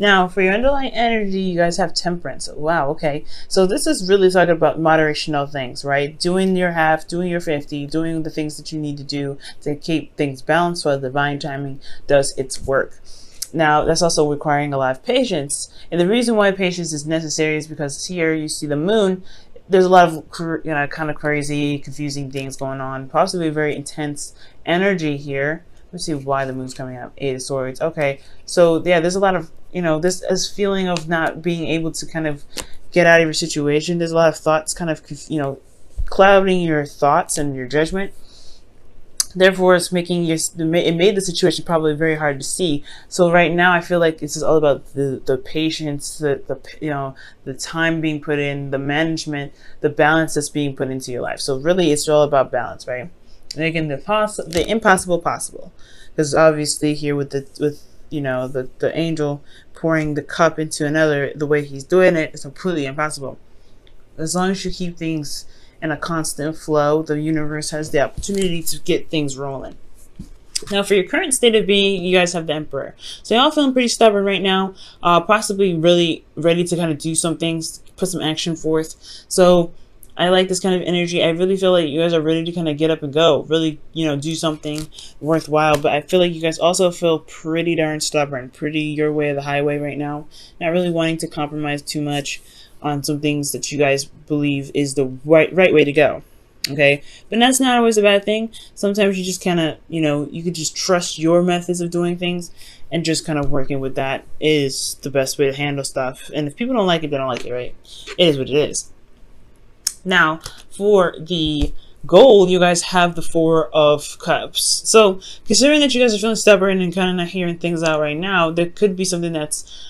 Now, for your underlying energy, you guys have temperance. Wow, okay. So this is really talking about moderation of things, right? Doing your half, doing your 50, doing the things that you need to do to keep things balanced while divine timing does its work. Now, that's also requiring a lot of patience. And the reason why patience is necessary is because here you see the moon. There's a lot of, kind of crazy, confusing things going on. Possibly a very intense energy here. Let's see why the moon's coming up. 8 of Swords. Okay, so yeah, there's a lot of, this feeling of not being able to kind of get out of your situation. There's a lot of thoughts kind of, clouding your thoughts and your judgment. Therefore, it made the situation probably very hard to see. So right now, I feel like this is all about the patience, the time being put in, the management, the balance that's being put into your life. So really, it's all about balance, right? Making the impossible possible, because obviously here with the angel pouring the cup into another, the way he's doing it is completely impossible. As long as you keep things in a constant flow, the universe has the opportunity to get things rolling. Now, for your current state of being, you guys have the Emperor. So y'all feeling pretty stubborn right now, possibly really ready to kind of do some things, put some action forth. So I like this kind of energy. I really feel like you guys are ready to kind of get up and go, really, do something worthwhile. But I feel like you guys also feel pretty darn stubborn, pretty your way or the highway right now. Not really wanting to compromise too much on some things that you guys believe is the right way to go. Okay, but that's not always a bad thing. Sometimes you just kind of, you could just trust your methods of doing things, and just kind of working with that is the best way to handle stuff. And if people don't like it, they don't like it, right? It is what it is. Now, for the goal, you guys have the 4 of Cups. So, considering that you guys are feeling stubborn and kind of not hearing things out right now, there could be something that's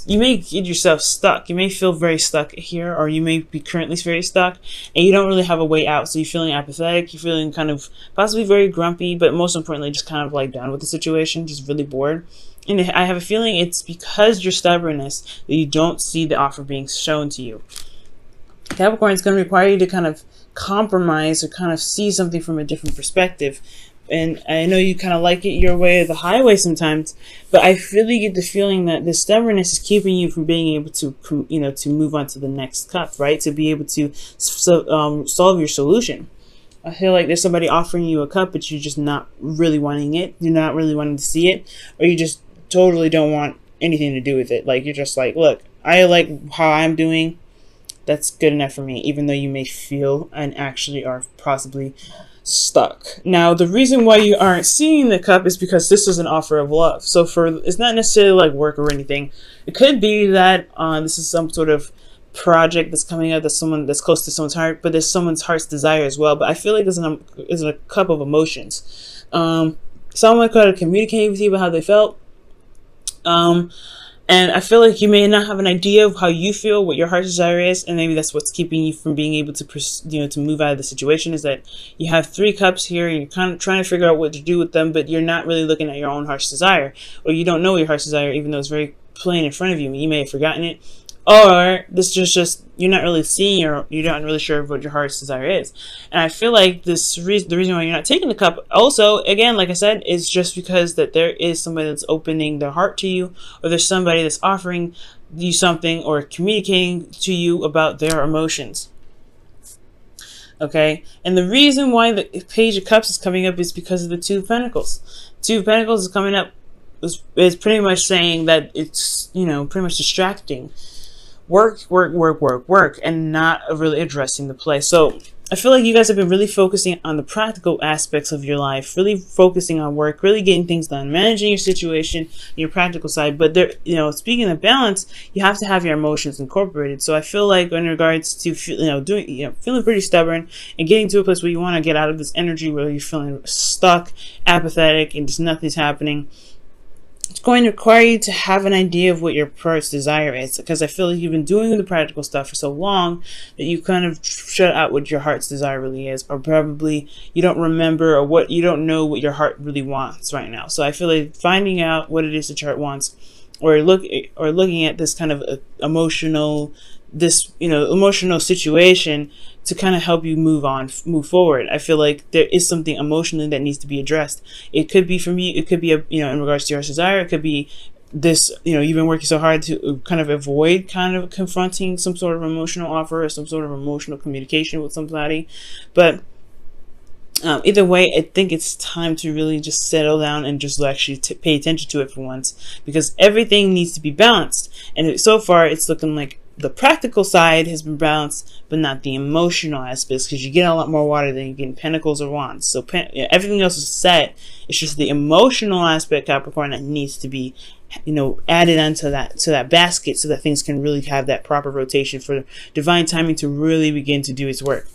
you may get yourself stuck. You may feel very stuck here, or you may be currently very stuck, and you don't really have a way out. So you're feeling apathetic, you're feeling kind of possibly very grumpy, but most importantly, just kind of like done with the situation, just really bored. And I have a feeling it's because your stubbornness that you don't see the offer being shown to you. Capricorn is going to require you to kind of compromise or kind of see something from a different perspective. And I know you kind of like it your way or the highway sometimes, but I really get the feeling that the stubbornness is keeping you from being able to, to move on to the next cup, right? To be able to solve your solution. I feel like there's somebody offering you a cup, but you're just not really wanting it. You're not really wanting to see it, or you just totally don't want anything to do with it. Like, you're just like, look, I like how I'm doing. That's good enough for me, even though you may feel and actually are possibly stuck. Now, the reason why you aren't seeing the cup is because this is an offer of love. So it's not necessarily like work or anything. It could be that this is some sort of project that's coming up, that's close to someone's heart, but there's someone's heart's desire as well. But I feel like it's a cup of emotions. Someone could have communicated with you about how they felt. And I feel like you may not have an idea of how you feel, what your heart's desire is, and maybe that's what's keeping you from being able to, to move out of the situation, is that you have 3 cups here, and you're kind of trying to figure out what to do with them, but you're not really looking at your own heart's desire, or you don't know your heart's desire, even though it's very plain in front of you. You may have forgotten it, or this is just you're not really seeing, or you're not really sure what your heart's desire is. And I feel like the reason why you're not taking the cup, also, again, like I said, is just because that there is somebody that's opening their heart to you, or there's somebody that's offering you something or communicating to you about their emotions. Okay, and the reason why the Page of Cups is coming up is because of the 2 of Pentacles. 2 of Pentacles is coming up is pretty much saying that it's, pretty much distracting. Work, and not really addressing the play. So I feel like you guys have been really focusing on the practical aspects of your life, really focusing on work, really getting things done, managing your situation, your practical side. But there, speaking of balance, you have to have your emotions incorporated. So I feel like in regards to, feeling pretty stubborn and getting to a place where you want to get out of this energy where you're feeling stuck, apathetic, and just nothing's happening, it's going to require you to have an idea of what your heart's desire is, because I feel like you've been doing the practical stuff for so long that you kind of shut out what your heart's desire really is, or probably you don't remember, or you don't know what your heart really wants right now. So I feel like finding out what it is that your heart wants, or looking at this kind of emotional situation to kind of help you move forward. I feel like there is something emotionally that needs to be addressed. It could be from you, it could be in regards to your desire, it could be this, you've been working so hard to kind of avoid kind of confronting some sort of emotional offer or some sort of emotional communication with somebody. But either way, I think it's time to really just settle down and just actually pay attention to it for once, because everything needs to be balanced. And so far, it's looking like the practical side has been balanced, but not the emotional aspects, because you get a lot more water than you get in pentacles or wands. So everything else is set. It's just the emotional aspect, Capricorn, that needs to be, added onto that basket, so that things can really have that proper rotation for divine timing to really begin to do its work.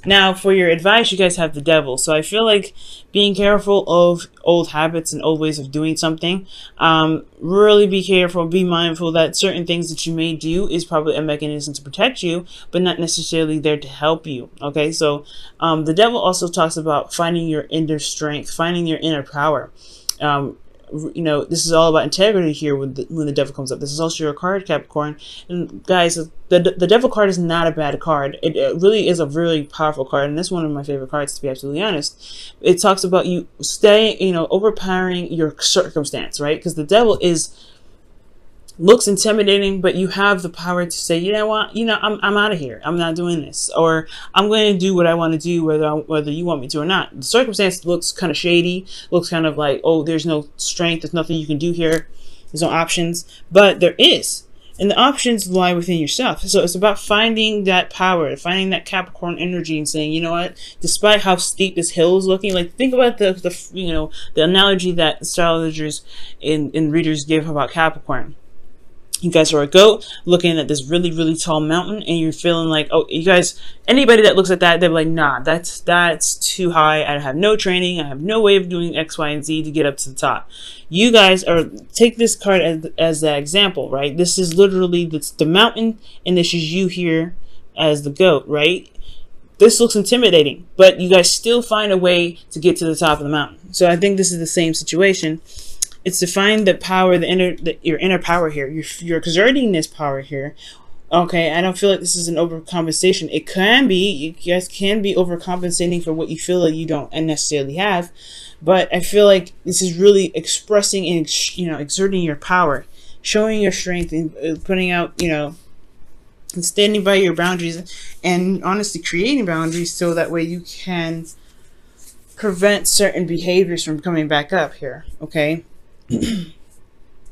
Now, for your advice, you guys have the Devil. So I feel like being careful of old habits and old ways of doing something. Really be careful, be mindful that certain things that you may do is probably a mechanism to protect you, but not necessarily there to help you. Okay, so the Devil also talks about finding your inner strength, finding your inner power. This is all about integrity here when the Devil comes up. This is also your card, Capricorn. And guys, the Devil card is not a bad card. It really is a really powerful card, and this is one of my favorite cards, to be absolutely honest. It talks about you overpowering your circumstance, right? Because the Devil looks intimidating, but you have the power to say, you know what, I'm out of here. I'm not doing this, or I'm going to do what I want to do, whether you want me to or not. The circumstance looks kind of shady, looks kind of like, oh, there's no strength, there's nothing you can do here, there's no options, but there is, and the options lie within yourself. So it's about finding that power, finding that Capricorn energy, and saying, you know what, despite how steep this hill is looking, like think about the analogy that astrologers and readers give about Capricorn. You guys are a goat looking at this really, really tall mountain, and you're feeling like, oh, you guys, anybody that looks at that, they're like, nah, that's too high. I have no training. I have no way of doing X, Y, and Z to get up to the top. You guys take this card as that example, right? This is literally the mountain, and this is you here as the goat, right? This looks intimidating, but you guys still find a way to get to the top of the mountain. So I think this is the same situation. It's to find the power, your inner power here. You're exerting this power here. Okay, I don't feel like this is an overcompensation. It can be. You guys can be overcompensating for what you feel like you don't necessarily have. But I feel like this is really expressing and, exerting your power, showing your strength, and putting out, and standing by your boundaries, and honestly creating boundaries so that way you can prevent certain behaviors from coming back up here. Okay.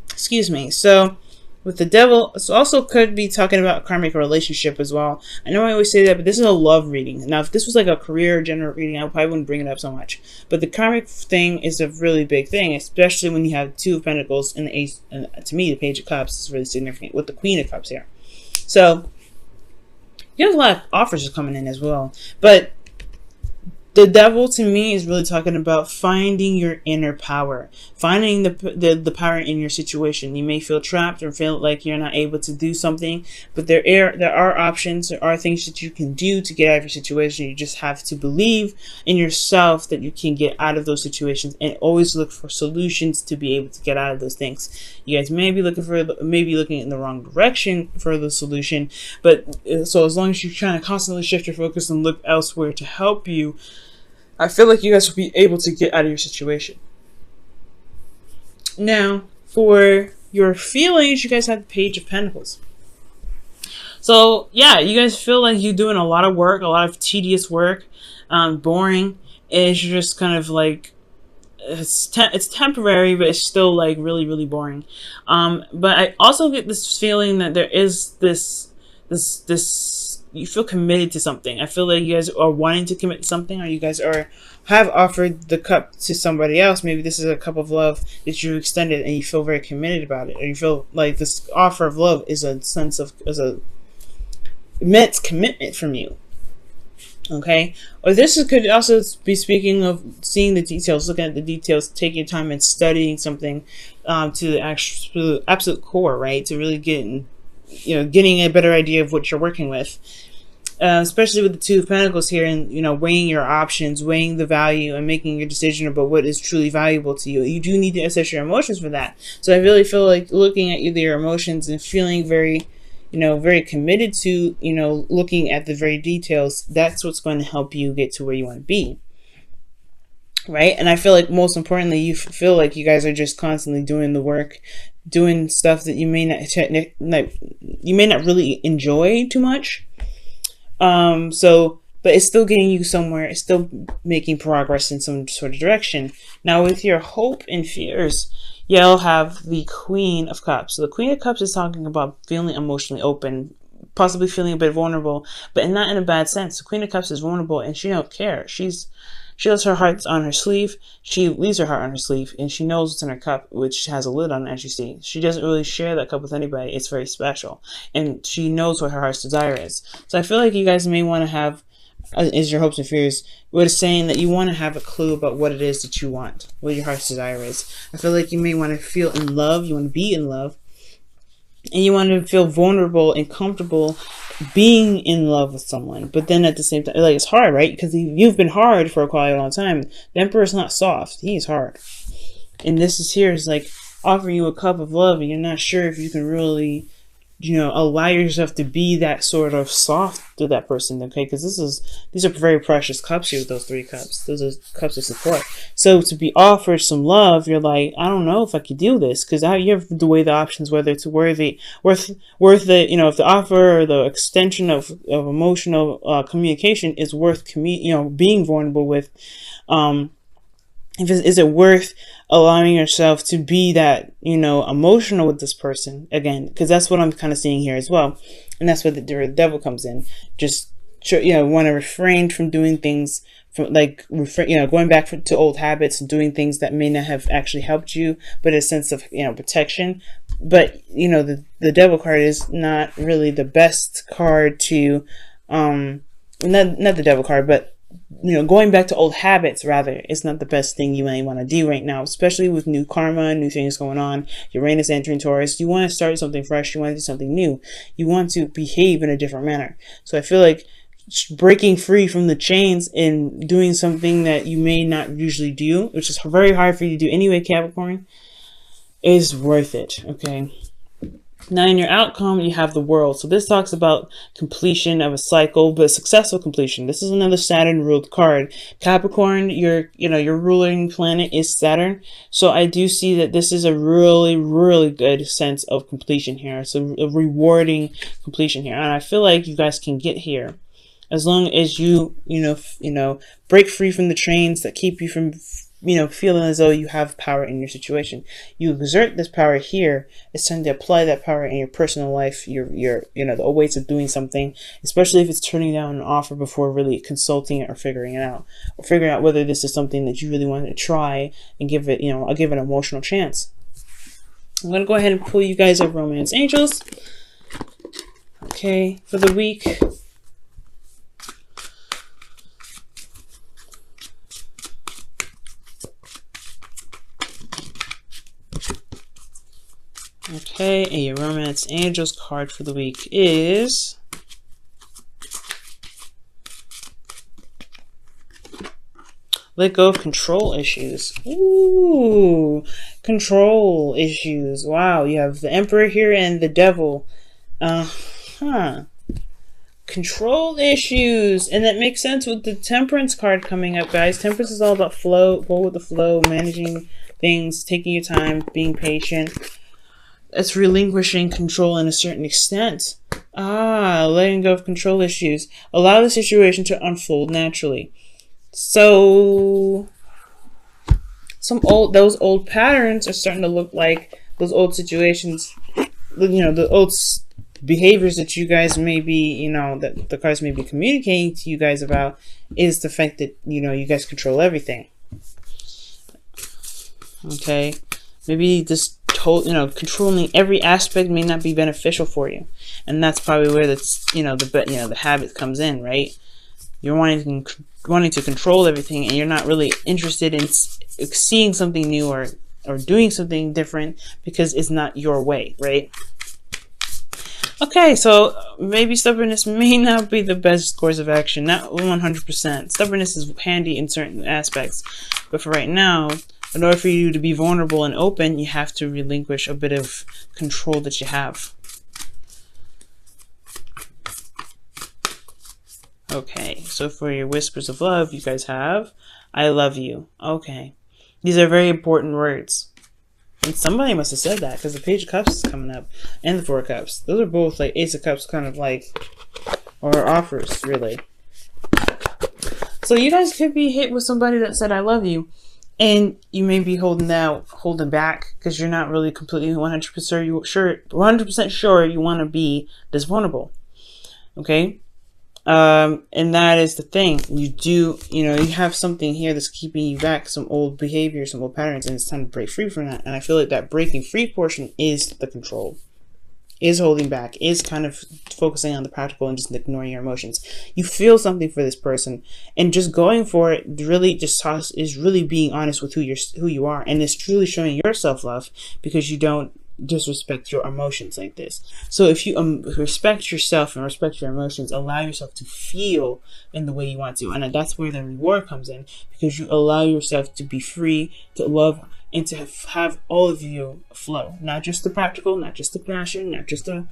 Excuse me. So with the Devil, this also could be talking about a karmic relationship as well. I know I always say that, but this is a love reading. Now, if this was like a career general reading, I probably wouldn't bring it up so much. But the karmic thing is a really big thing, especially when you have Two of Pentacles and the Ace. And to me, the Page of Cups is really significant with the Queen of Cups here. So you have a lot of offers coming in as well. But the Devil, to me, is really talking about finding your inner power, finding the power in your situation. You may feel trapped or feel like you're not able to do something, but there are options. There are things that you can do to get out of your situation. You just have to believe in yourself that you can get out of those situations, and always look for solutions to be able to get out of those things. You guys may be looking in the wrong direction for the solution, but so as long as you're trying to constantly shift your focus and look elsewhere to help you, I feel like you guys will be able to get out of your situation. Now, for your feelings, you guys have the Page of Pentacles. So, yeah, you guys feel like you're doing a lot of work, a lot of tedious work, boring. It's just kind of like, it's temporary, but it's still like really, really boring. But I also get this feeling that there is this you feel committed to something. I feel like you guys are wanting to commit to something, or you guys have offered the cup to somebody else. Maybe this is a cup of love that you extended, and you feel very committed about it, or you feel like this offer of love is a immense commitment from you. Okay, or this could also be speaking of seeing the details, looking at the details, taking time and studying something to the absolute core, right? To really getting a better idea of what you're working with, especially with the Two of Pentacles here, and weighing your options, weighing the value, and making your decision about what is truly valuable to you. You do need to assess your emotions for that. So I really feel like looking at your emotions and feeling very very committed to looking at the very details, that's what's going to help you get to where you want to be, right? And I feel like most importantly, you feel like you guys are just constantly doing the work, doing stuff that you may not really enjoy too much. But it's still getting you somewhere. It's still making progress in some sort of direction. Now with your hope and fears, you'll have the Queen of Cups. So the Queen of Cups is talking about feeling emotionally open, possibly feeling a bit vulnerable, but not in a bad sense. The Queen of Cups is vulnerable and she don't care. She lets her heart on her sleeve. She leaves her heart on her sleeve, and she knows what's in her cup, which has a lid on it, as you see. She doesn't really share that cup with anybody. It's very special, and she knows what her heart's desire is. So I feel like you guys may want to have, is your hopes and fears, what it's saying that you want to have a clue about what it is that you want, what your heart's desire is. I feel like you may want to feel in love. You want to be in love, and you want to feel vulnerable and comfortable being in love with someone. But then at the same time, like, it's hard, right? Because you've been hard for quite a long time. The Emperor's not soft. He's hard. And this is here is like offering you a cup of love, and you're not sure if you can really, allow yourself to be that sort of soft to that person, okay? Because these are very precious cups here with those 3 cups. Those are cups of support. So to be offered some love, you're like, I don't know if I could do this, because you have to weigh the options, whether it's worth the, if the offer or the extension of emotional communication is worth being vulnerable with. Is it worth allowing yourself to be that, emotional with this person again? Because that's what I'm kind of seeing here as well. And that's where the devil comes in. Just, want to refrain from doing things from going back to old habits and doing things that may not have actually helped you, but a sense of, protection. But, the devil card is not really the best card to, not the devil card, but going back to old habits, rather, it's not the best thing you may want to do right now, especially with new karma, new things going on. Uranus entering Taurus. You want to start something fresh. You want to do something new. You want to behave in a different manner. So I feel like breaking free from the chains and doing something that you may not usually do, which is very hard for you to do anyway, Capricorn, is worth it, okay? Now in your outcome, you have the World. So this talks about completion of a cycle, but successful completion. This is another Saturn ruled card. Capricorn, your ruling planet is Saturn. So I do see that this is a really, really good sense of completion here. So a rewarding completion here. And I feel like you guys can get here as long as you, break free from the chains that keep you from feeling as though you have power in your situation. You exert this power here. It's time to apply that power in your personal life, the ways of doing something, especially if it's turning down an offer before really consulting it or figuring it out, or figuring out whether this is something that you really want to try and give it, I'll give it an emotional chance. I'm going to go ahead and pull you guys up Romance Angels. Okay, for the week. Okay, and your Romance Angels card for the week is let go of control issues. Ooh, control issues. Wow, you have the Emperor here and the Devil. Control issues. And that makes sense with the Temperance card coming up, guys. Temperance is all about flow, go with the flow, managing things, taking your time, being patient. It's relinquishing control in a certain extent. Letting go of control issues. Allow the situation to unfold naturally. So those old patterns are starting to look like those old situations, the old behaviors that you guys may be, that the cards may be communicating to you guys about, is the fact that, you guys control everything. Okay. Maybe this controlling every aspect may not be beneficial for you, and that's probably where that's the habit comes in, right? You're wanting to control everything, and you're not really interested in seeing something new or doing something different because it's not your way, right? Okay, so maybe stubbornness may not be the best course of action, not 100%. Stubbornness is handy in certain aspects, but for right now, in order for you to be vulnerable and open, you have to relinquish a bit of control that you have. Okay, so for your whispers of love, you guys have, I love you. Okay, these are very important words. And somebody must have said that, because the Page of Cups is coming up and the Four of Cups. Those are both like Ace of Cups kind of like, or offers, really. So you guys could be hit with somebody that said, I love you. And you may be holding back because you're not really completely 100% sure you want to be this vulnerable. Okay? And that is the thing. You have something here that's keeping you back, some old behavior, some old patterns, and it's time to break free from that. And I feel like that breaking free portion is the control, is holding back, is kind of focusing on the practical and just ignoring your emotions. You feel something for this person, and just going for it really is really being honest with who you are, and it's truly showing your self-love, because you don't disrespect your emotions like this. So if you respect yourself and respect your emotions, allow yourself to feel in the way you want to, and that's where the reward comes in, because you allow yourself to be free, to love, and to have all of you flow. Not just the practical, not just the passion, not just the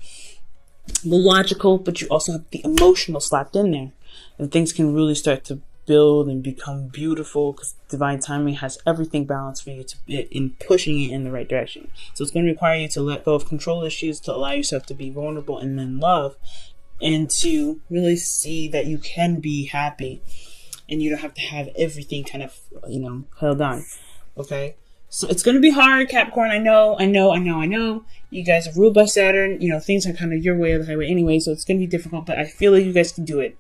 logical, but you also have the emotional slapped in there. And things can really start to build and become beautiful, because divine timing has everything balanced for you in pushing it in the right direction. So it's going to require you to let go of control issues, to allow yourself to be vulnerable and then love, and to really see that you can be happy and you don't have to have everything kind of, held on. Okay? So it's going to be hard, Capricorn. I know. You guys are ruled by Saturn. Things are kind of your way or the highway anyway, so it's going to be difficult, but I feel like you guys can do it.